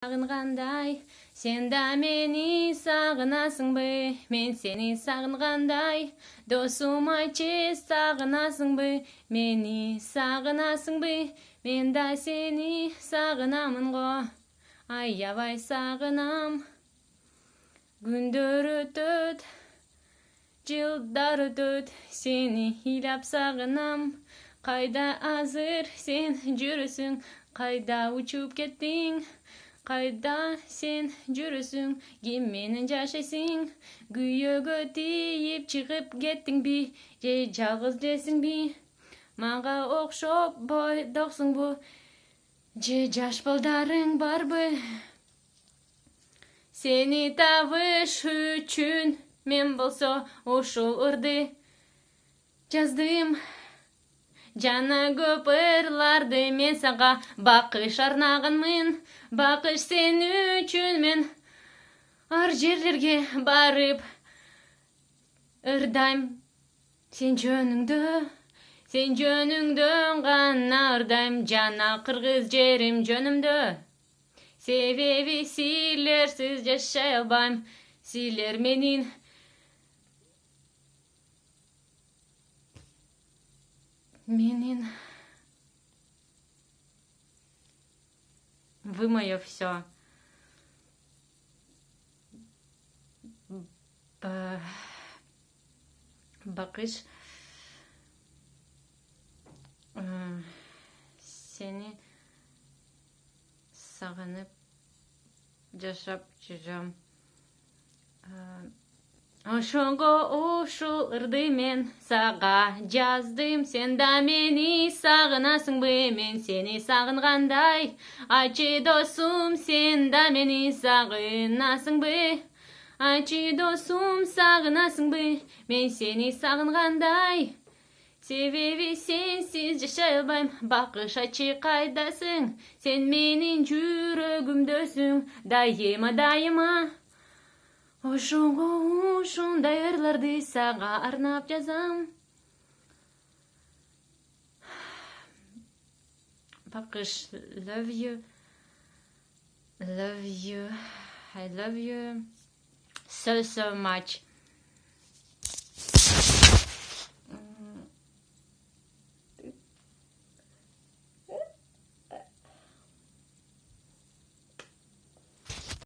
Сағынғандай, сен да мені сағынасың ба? Мен сені сағынғандай, досым айтшы, сағынасың ба? Мені сағынасың ба? Мен да сені сағынамын ғо, аябай сағынам. Күндер өтөт, жылдар өтөт, сені илап сағынам. Қайда азыр сен жүрісің, қайда учуп кеттің? Қайда сен жүрісің, кимменен жашайсың? Күйөөгө тийип чыгып кеттиң би, же жалгыз жесиң би? Мага окшоп бойдоксуңбу, же жаш балдарың барбы? Сени табыш үчүн мен болсо ушул ырды жаздым. Жана көп ырларды мен сага бакыш арнаганмын. Бакыш сен үчүн мен ар жерлерге барып ырдайм сен жөнүңдө гана ырдайм. Жана кыргыз жерим жөнүмдө. Себеби силерсиз жашай албайм. Силер менин Вы мое все. Бакыш сени сагынып жашап жүрөм. Ошого ушул ырды мен сага жаздым. Сен да мени сагынасыңбы? Мен сени сагынгандай. Айтчы досум, сен да мени сагынасыңбы? Айтчы досум, сагынасыңбы? Мен сени сагынгандай. Себеби сенсиз жашай албайм. Бакыш айтчы кайдасың? Сен менин жүрөгүмдөсүң. Дайыма Ошого ушундай ырларды сага арнап жазам. Бакыш, love you. I love you so much.